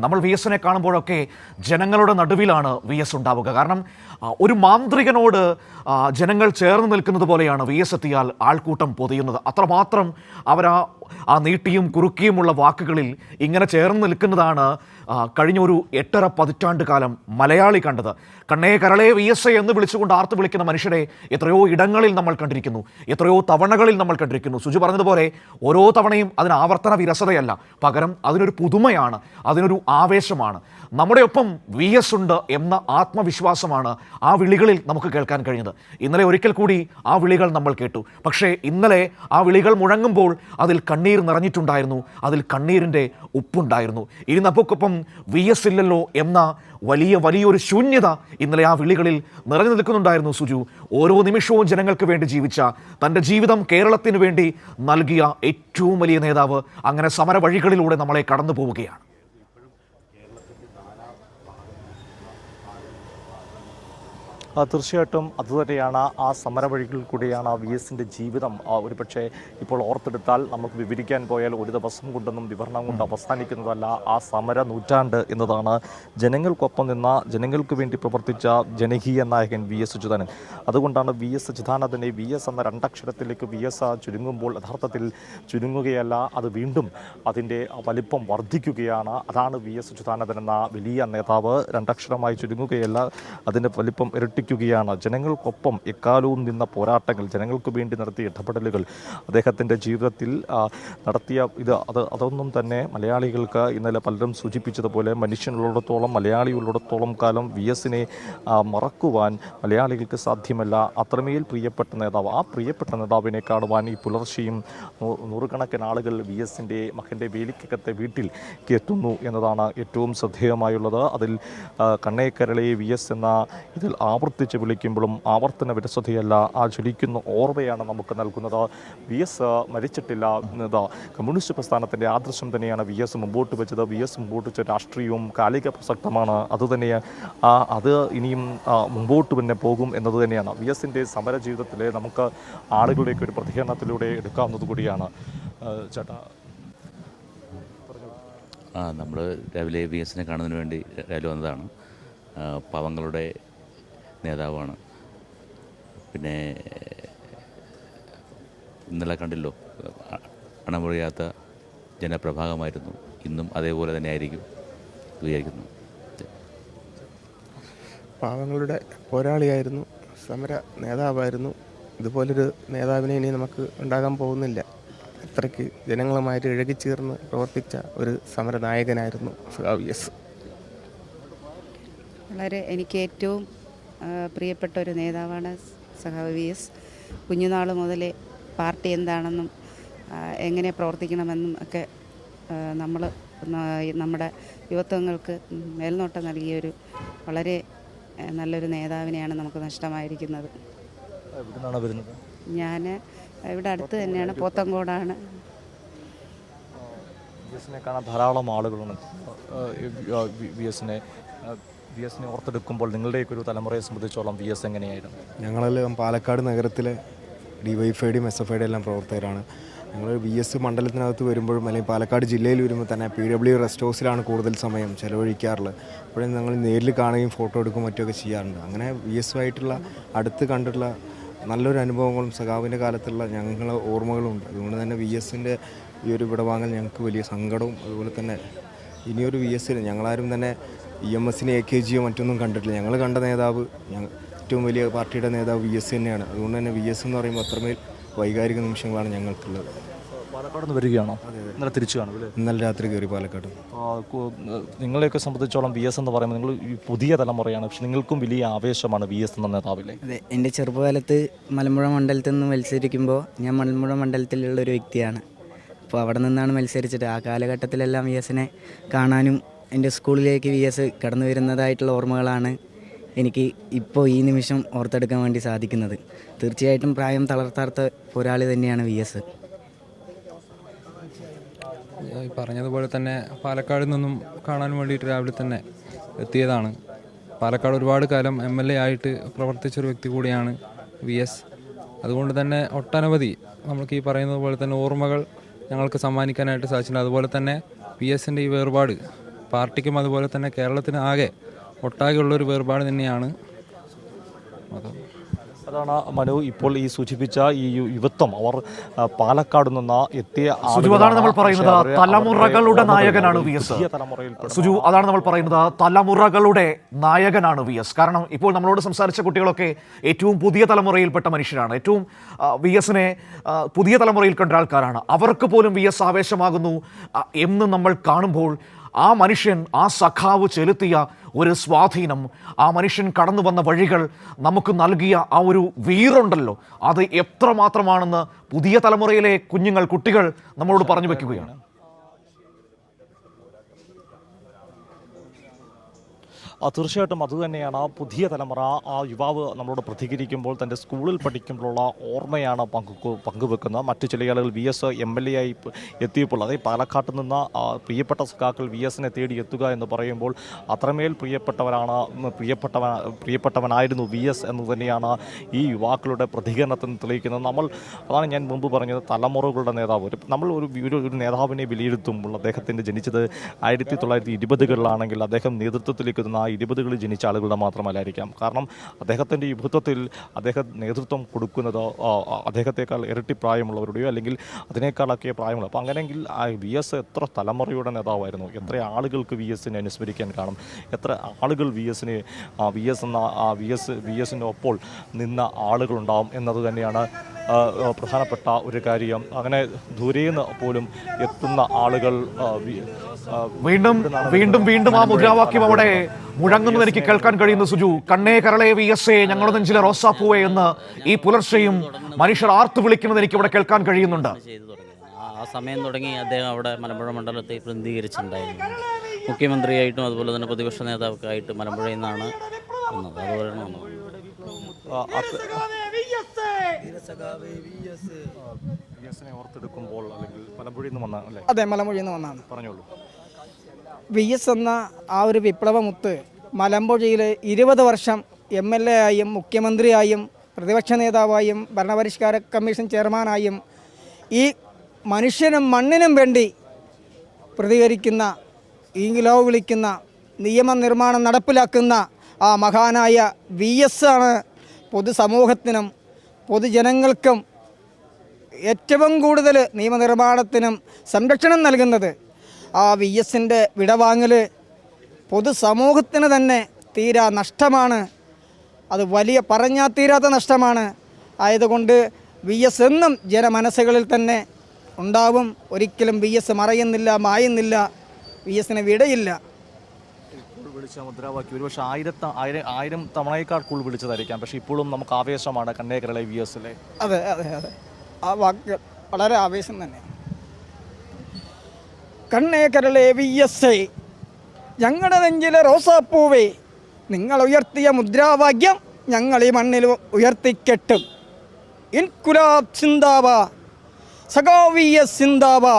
നമ്മൾ വി എസിനെ കാണുമ്പോഴൊക്കെ ജനങ്ങളുടെ നടുവിലാണ് വി എസ് ഉണ്ടാവുക. കാരണം ഒരു മാന്ത്രികനോട് ജനങ്ങൾ ചേർന്ന് നിൽക്കുന്നത് പോലെയാണ് വി എസ് എത്തിയാൽ ആൾക്കൂട്ടം പൊതിയുന്നത്. അത്രമാത്രം ആ നീട്ടിയും കുറുക്കിയുമുള്ള വാക്കുകളിൽ ഇങ്ങനെ ചേർന്ന് നിൽക്കുന്നതാണ് കഴിഞ്ഞ ഒരു 8.5 പതിറ്റാണ്ട് കാലം മലയാളി കണ്ടത്. കണ്ണേ കരളേ വി എസ് എന്ന് വിളിച്ചുകൊണ്ട് ആർത്ത് വിളിക്കുന്ന മനുഷ്യരെ എത്രയോ ഇടങ്ങളിൽ നമ്മൾ കണ്ടിരിക്കുന്നു, എത്രയോ തവണകളിൽ നമ്മൾ കണ്ടിരിക്കുന്നു. സുജു പറഞ്ഞതുപോലെ ഓരോ തവണയും അതിന് ആവർത്തന വിരസതയല്ല, പകരം അതിനൊരു പുതുമയാണ്, അതിനൊരു ആവേശമാണ്. നമ്മുടെ ഒപ്പം വി എസ് ഉണ്ട് എന്ന ആത്മവിശ്വാസമാണ് ആ വിളികളിൽ നമുക്ക് കേൾക്കാൻ കഴിഞ്ഞത്. ഇന്നലെ ഒരിക്കൽ കൂടി ആ വിളികൾ നമ്മൾ കേട്ടു. പക്ഷേ ഇന്നലെ ആ വിളികൾ മുഴങ്ങുമ്പോൾ അതിൽ കണ്ണീർ നിറഞ്ഞിട്ടുണ്ടായിരുന്നു, അതിൽ കണ്ണീരിൻ്റെ ഉപ്പുണ്ടായിരുന്നു. ഇനി നമുക്കൊപ്പം വി എസ് ഇല്ലല്ലോ എന്ന വലിയൊരു ശൂന്യത ഇന്നലെ ആ വിളികളിൽ നിറഞ്ഞു നിൽക്കുന്നുണ്ടായിരുന്നു. സുജു, ഓരോ നിമിഷവും ജനങ്ങൾക്ക് വേണ്ടി ജീവിച്ച, തൻ്റെ ജീവിതം കേരളത്തിന് വേണ്ടി നൽകിയ ഏറ്റവും വലിയ നേതാവ് അങ്ങനെ സമര വഴികളിലൂടെ നമ്മളെ കടന്നു പോവുകയാണ്. തീർച്ചയായിട്ടും അതുതന്നെയാണ് ആ സമരവഴികളിൽ കൂടിയാണ് വി എസിൻ്റെ ജീവിതം ഒരുപക്ഷെ ഇപ്പോൾ ഓർത്തെടുത്താൽ നമുക്ക് വിവരിക്കാൻ പോയാൽ ഒരു ദിവസം കൊണ്ടൊന്നും വിവരണം കൊണ്ട് അവസാനിക്കുന്നതല്ല ആ സമര നൂറ്റാണ്ട് എന്നതാണ്. ജനങ്ങൾക്കൊപ്പം നിന്ന, ജനങ്ങൾക്ക് വേണ്ടി പ്രവർത്തിച്ച ജനകീയ നായകൻ വി എസ് അച്യുതാനന്ദൻ. അതുകൊണ്ടാണ് വി എസ് അച്യുതാനന്ദനെ വി എസ് എന്ന രണ്ടക്ഷരത്തിലേക്ക് വി എസ് ചുരുങ്ങുമ്പോൾ യഥാർത്ഥത്തിൽ ചുരുങ്ങുകയല്ല, അത് വീണ്ടും അതിൻ്റെ വലിപ്പം വർദ്ധിക്കുകയാണ്. അതാണ് വി എസ് അച്യുതാനന്ദൻ എന്ന വലിയ നേതാവ്. രണ്ടക്ഷരമായി ചുരുങ്ങുകയല്ല, അതിൻ്റെ വലിപ്പം ഇരട്ടിക്കുകയാണ്. ജനങ്ങൾക്കൊപ്പം എക്കാലവും നിന്ന പോരാട്ടങ്ങൾ, ജനങ്ങൾക്ക് വേണ്ടി നടത്തിയ ഇടപെടലുകൾ, അദ്ദേഹത്തിൻ്റെ ജീവിതത്തിൽ നടത്തിയ അതൊന്നും തന്നെ മലയാളികൾക്ക് ഇന്നലെ പലരും സൂചിപ്പിച്ചതുപോലെ മനുഷ്യനുള്ളിടത്തോളം, മലയാളിയുള്ളിടത്തോളം കാലം വി എസിനെ മറക്കുവാൻ മലയാളികൾക്ക് സാധ്യമല്ല. അത്രമേൽ പ്രിയപ്പെട്ട നേതാവ്. ആ പ്രിയപ്പെട്ട നേതാവിനെ കാണുവാൻ ഈ പുലർച്ചെയും നൂറുകണക്കിന് ആളുകൾ വി എസിൻ്റെ മകൻ്റെ വേലിക്കകത്തെ വീട്ടിലേക്ക് എത്തുന്നു എന്നതാണ് ഏറ്റവും ശ്രദ്ധേയമായുള്ളത്. അതിൽ കണ്ണേ കരളേ വി എസ് എന്ന ഇതിൽ ആവർത്തിച്ച് വിളിക്കുമ്പോഴും ആവർത്തന വിരസതയല്ല, ആ ജ്വലിക്കുന്ന ഓർമ്മയാണ് നമുക്ക് നൽകുന്നത്. വി എസ് മരിച്ചിട്ടില്ല എന്നത് കമ്മ്യൂണിസ്റ്റ് പ്രസ്ഥാനത്തിൻ്റെ ആദർശം തന്നെയാണ് വി എസ് മുമ്പോട്ട് വെച്ചത്. വി എസ് മുമ്പോട്ട് വെച്ച രാഷ്ട്രീയവും കാലിക പ്രസക്തമാണ്. അതുതന്നെ അത് ഇനിയും മുമ്പോട്ട് തന്നെ പോകും എന്നത് തന്നെയാണ് വി എസിൻ്റെ സമര ജീവിതത്തിലെ നമുക്ക് ആളുകളുടെയൊക്കെ ഒരു പ്രതികരണത്തിലൂടെ എടുക്കാവുന്നത് കൂടിയാണ്. ചേട്ടാ, നമ്മൾ രാവിലെ വി എസിനെ കാണുന്നതിന് വേണ്ടി രാവിലെ വന്നതാണ്. പാവങ്ങളുടെ നേതാവാണ്. പിന്നെ ഇന്നലെ കണ്ടല്ലോ, അണമുറിയാത്ത ജനപ്രഭാഗമായിരുന്നു. ഇന്നും അതേപോലെ തന്നെ ആയിരിക്കും വിചാരിക്കുന്നു. പാവങ്ങളുടെ പോരാളിയായിരുന്നു, സമര നേതാവായിരുന്നു. ഇതുപോലൊരു നേതാവിനെ ഇനി നമുക്ക് ഉണ്ടാകാൻ പോകുന്നില്ല. അത്രയ്ക്ക് ജനങ്ങളുമായിട്ട് ഇഴകിച്ചേർന്ന് പ്രവർത്തിച്ച ഒരു സമരനായകനായിരുന്നു വി എസ്. വളരെ എനിക്ക് ഏറ്റവും പ്രിയപ്പെട്ട ഒരു നേതാവാണ് സഖാവ് വി എസ്. കുഞ്ഞുനാൾ മുതലേ പാർട്ടി എന്താണെന്നും എങ്ങനെ പ്രവർത്തിക്കണമെന്നും ഒക്കെ നമ്മുടെ യുവത്വങ്ങൾക്ക് മേൽനോട്ടം നൽകിയൊരു വളരെ നല്ലൊരു നേതാവിനെയാണ് നമുക്ക് നഷ്ടമായിരിക്കുന്നത്. ഞാൻ ഇവിടെ അടുത്ത് തന്നെയാണ്, പോത്തങ്കോടാണ്. കാണാൻ ധാരാളം ആളുകളുണ്ട്. വി എസിനെ ഓർത്തെടുക്കുമ്പോൾ നിങ്ങളുടെയൊക്കെ ഒരു തലമുറയെ സംബന്ധിച്ചോളം വി എസ് എങ്ങനെയായിരുന്നു? ഞങ്ങളെല്ലാം പാലക്കാട് നഗരത്തിലെ ഡിവൈഎഫ്ഐയുടെയും SFIയുടെ എല്ലാം പ്രവർത്തകരാണ്. ഞങ്ങൾ വി എസ് മണ്ഡലത്തിനകത്ത് വരുമ്പോഴും അല്ലെങ്കിൽ പാലക്കാട് ജില്ലയിൽ വരുമ്പോൾ തന്നെ PW റെസ്റ്റ് ഹൗസിലാണ് കൂടുതൽ സമയം ചിലവഴിക്കാറുള്ളത്. അപ്പോഴും ഞങ്ങൾ നേരിൽ കാണുകയും ഫോട്ടോ എടുക്കുകയും മറ്റുമൊക്കെ ചെയ്യാറുണ്ട്. അങ്ങനെ വി എസുമായിട്ടുള്ള അടുത്ത് കണ്ടിട്ടുള്ള നല്ലൊരു അനുഭവങ്ങളും സഖാവിൻ്റെ കാലത്തുള്ള ഞങ്ങളെ ഓർമ്മകളുണ്ട്. അതുകൊണ്ട് തന്നെ വി എസിൻ്റെ ഈ ഒരു വിടവാങ്ങൽ ഞങ്ങൾക്ക് വലിയ സങ്കടവും, അതുപോലെ തന്നെ ഇനിയൊരു വി എസിന് ഞങ്ങളാരും തന്നെ EMSനെ AKGയോ മറ്റൊന്നും കണ്ടിട്ടില്ല. ഞങ്ങൾ കണ്ട നേതാവ്, ഏറ്റവും വലിയ പാർട്ടിയുടെ നേതാവ് വി എസ് തന്നെയാണ്. അതുകൊണ്ട് തന്നെ വി എസ് എന്ന് പറയുമ്പോൾ അത്രമേൽ വൈകാരിക നിമിഷങ്ങളാണ് ഞങ്ങൾക്കുള്ളത്. പാലക്കാട് നിന്ന് വരികയാണോ? ഇന്നലെ തിരിച്ചു കാണും. ഇന്നലെ രാത്രി കയറി പാലക്കാട്. നിങ്ങളെയൊക്കെ സംബന്ധിച്ചോളം വി എസ് എന്ന് പറയുമ്പോൾ നിങ്ങൾ ഈ പുതിയ തലമുറയാണ്, പക്ഷെ നിങ്ങൾക്കും വലിയ ആവേശമാണ് വി എസ് എന്ന നേതാവില്ലേ? അതെ, എൻ്റെ ചെറുപ്പകാലത്ത് മലമ്പുഴ മണ്ഡലത്തിൽ നിന്ന് മത്സരിക്കുമ്പോൾ ഞാൻ മലമ്പുഴ മണ്ഡലത്തിലുള്ള ഒരു വ്യക്തിയാണ്. അപ്പോൾ അവിടെ നിന്നാണ് മത്സരിച്ചിട്ട് ആ കാലഘട്ടത്തിലെല്ലാം വി എസിനെ കാണാനും എൻ്റെ സ്കൂളിലേക്ക് വി എസ് കടന്നു വരുന്നതായിട്ടുള്ള ഓർമ്മകളാണ് എനിക്ക് ഇപ്പോൾ ഈ നിമിഷം ഓർത്തെടുക്കാൻ വേണ്ടി സാധിക്കുന്നത്. തീർച്ചയായിട്ടും പ്രായം തളർത്താത്ത പോരാളി തന്നെയാണ് വി എസ്. പറഞ്ഞതുപോലെ തന്നെ പാലക്കാട് നിന്നും കാണാൻ വേണ്ടിയിട്ട് രാവിലെ തന്നെ എത്തിയതാണ്. പാലക്കാട് ഒരുപാട് കാലം MLA ആയിട്ട് പ്രവർത്തിച്ചൊരു വ്യക്തി കൂടിയാണ് വി എസ്. അതുകൊണ്ട് തന്നെ ഒട്ടനവധി നമുക്ക് ഈ പറയുന്നത് പോലെ തന്നെ ഓർമ്മകൾ ഞങ്ങൾക്ക് സമ്മാനിക്കാനായിട്ട് സാധിച്ചിട്ടുണ്ട്. അതുപോലെ തന്നെ വി എസിൻ്റെ ഈ വേർപാട് പാർട്ടിക്കും അതുപോലെ തന്നെ കേരളത്തിന് ആകെ ഒട്ടാകെയുള്ളൊരു വേർപാട് തന്നെയാണ് അത്. അതാണ് മനു ഇപ്പോൾ ഈ സൂചിപ്പിച്ച ഈ യുവത്വം അവർ പാലക്കാട് നിന്ന് എത്തിയ സുജു, അതാണ് നമ്മൾ പറയുന്നത് തലമുറകളുടെ നായകനാണ് വി എസ്. സുജു, അതാണ് നമ്മൾ പറയുന്നത് തലമുറകളുടെ നായകനാണ് വി എസ്. കാരണം ഇപ്പോൾ നമ്മളോട് സംസാരിച്ച കുട്ടികളൊക്കെ ഏറ്റവും പുതിയ തലമുറയിൽപ്പെട്ട മനുഷ്യരാണ്. ഏറ്റവും വി എസിനെ പുതിയ തലമുറയിൽ കണ്ട ആൾക്കാരാണ്. അവർക്ക് പോലും വി എസ് ആവേശമാകുന്നു എന്ന് നമ്മൾ കാണുമ്പോൾ ആ മനുഷ്യൻ, ആ സഖാവ് ചെലുത്തിയ ഒരു സ്വാധീനം, ആ മനുഷ്യൻ കടന്നു വന്ന വഴികൾ, നമുക്ക് നൽകിയ ആ ഒരു വീറുണ്ടല്ലോ, അത് എത്രമാത്രമാണെന്ന് പുതിയ തലമുറയിലെ കുട്ടികൾ നമ്മളോട് പറഞ്ഞു വെക്കുകയാണ്. തീർച്ചയായിട്ടും അതുതന്നെയാണ് ആ പുതിയ തലമുറ. ആ യുവാവ് നമ്മളോട് പ്രതികരിക്കുമ്പോൾ തൻ്റെ സ്കൂളിൽ പഠിക്കുമ്പോഴുള്ള ഓർമ്മയാണ് പങ്കുവെക്കുന്നത്. മറ്റു ചില ആളുകൾ വി എസ് MLA ആയി എത്തിയപ്പോൾ, അതായത് പാലക്കാട്ട് നിന്ന് പ്രിയപ്പെട്ട സഖാക്കൾ വി എസിനെ തേടി എത്തുക എന്ന് പറയുമ്പോൾ അത്രമേൽ പ്രിയപ്പെട്ടവനായിരുന്നു വി എസ് എന്ന് തന്നെയാണ് ഈ യുവാക്കളുടെ പ്രതികരണത്തിന് തെളിയിക്കുന്നത്. അതാണ് ഞാൻ മുമ്പ് പറഞ്ഞത്, തലമുറകളുടെ നേതാവ്. നമ്മൾ ഒരു നേതാവിനെ വിലയിരുത്തുമ്പോൾ അദ്ദേഹത്തിൻ്റെ ജനിച്ചത് 1920കളിലാണെങ്കിൽ അദ്ദേഹം നേതൃത്വത്തിലേക്ക് എത്തുന്ന 20കളിൽ ജനിച്ച ആളുകളുടെ മാത്രമല്ലായിരിക്കാം. കാരണം അദ്ദേഹത്തിൻ്റെ യുവത്വത്തിൽ നേതൃത്വം കൊടുക്കുന്നത് അദ്ദേഹത്തെക്കാൾ ഇരട്ടി പ്രായമുള്ളവരുടെയോ അല്ലെങ്കിൽ അതിനേക്കാളൊക്കെ പ്രായമുള്ള. അപ്പോൾ അങ്ങനെയെങ്കിൽ വി എസ് എത്ര തലമുറയുടെ നേതാവായിരുന്നു, എത്ര ആളുകൾക്ക് വി എസിനെ അനുസ്മരിക്കാൻ കാണും, എത്ര ആളുകൾ വി എസിനൊപ്പോൾ നിന്ന ആളുകളുണ്ടാവും എന്നത് തന്നെയാണ് പ്രധാനപ്പെട്ട ഒരു കാര്യം. അങ്ങനെ ദൂരേന്ന് പോലും എത്തുന്ന ആളുകൾ വീണ്ടും ആ മുദ്രാവാക്യം അവിടെ മുഴങ്ങുന്നത് എനിക്ക് കേൾക്കാൻ കഴിയുന്നു സുജു. കണ്ണേ കരളെ വി എസ് എ, ഞങ്ങളുടെ നെഞ്ചിലെ റോസാപ്പൂവേ എന്ന് ഈ പുലർച്ചെയും മനുഷ്യർ ആർത്തു വിളിക്കുന്നത് എനിക്ക് ഇവിടെ കേൾക്കാൻ കഴിയുന്നുണ്ട്. ആ സമയം തുടങ്ങി അദ്ദേഹം അവിടെ മലമ്പുഴ മണ്ഡലത്തെ പ്രതിനിധീകരിച്ചിട്ടുണ്ടായിരുന്നു. മുഖ്യമന്ത്രിയായിട്ടും അതുപോലെ തന്നെ പ്രതിപക്ഷ നേതാവൊക്കെയായിട്ട് മലമ്പുഴയിൽ നിന്നാണ് വന്നത്. അതുപോലെയാണ് വന്നത്. ഓർത്തെടുക്കുമ്പോൾ അല്ലെങ്കിൽ മലമ്പുഴയിൽ നിന്ന് വന്ന അല്ലേ? അതെ, മലമ്പുഴയിൽ നിന്ന് വന്നാണ്. പറഞ്ഞോളൂ. വി എസ് എന്ന ആ ഒരു വിപ്ലവമുത്ത് മലമ്പുഴയിൽ 20 വർഷം MLA ആയും മുഖ്യമന്ത്രിയായും പ്രതിപക്ഷ നേതാവായും ഭരണപരിഷ്കാര കമ്മീഷൻ ചെയർമാനായും ഈ മനുഷ്യനും മണ്ണിനും വേണ്ടി പ്രതികരിക്കുന്ന, ഈങ്കിലാവ് വിളിക്കുന്ന, നിയമനിർമ്മാണം നടപ്പിലാക്കുന്ന ആ മഹാനായ വി എസ് ആണ് പൊതുസമൂഹത്തിനും പൊതുജനങ്ങൾക്കും ഏറ്റവും കൂടുതൽ നിയമനിർമ്മാണത്തിനും സംരക്ഷണം നൽകുന്നത്. ആ വി എസിൻ്റെ വിടവാങ്ങൽ പൊതുസമൂഹത്തിന് തന്നെ തീരാ നഷ്ടമാണ്. അത് വലിയ പറഞ്ഞാൽ തീരാത്ത നഷ്ടമാണ്. ആയതുകൊണ്ട് വി എസ് എന്നും ജനമനസ്സുകളിൽ തന്നെ ഉണ്ടാവും. ഒരിക്കലും വി എസ് മറയുന്നില്ല, മായുന്നില്ല. വി എസിന് വിടയില്ല. വിളിച്ച മുദ്രാവാക്യം ഒരുപക്ഷെ 1000 തവണയേക്കാൾ കൂടുതൽ വിളിച്ചതായിരിക്കാം. പക്ഷേ ഇപ്പോഴും നമുക്ക് ആവേശമാണ് കണ്ണേ കരളെ വി എസ് അല്ലേ? അതെ അതെ അതെ, ആ വാക്ക് വളരെ ആവേശം തന്നെ. കണ്ണേ കരളെ വി എസ് എ, ഞങ്ങളുടെ നെഞ്ചിലെ റോസാപ്പൂവേ, നിങ്ങൾ ഉയർത്തിയ മുദ്രാവാക്യം ഞങ്ങൾ ഈ മണ്ണിൽ ഉയർത്തിക്കെട്ടും. ഇൻകുലാബ് സിന്ദാബാ, സഖാവ് വി എസ് സിന്ദാബാ.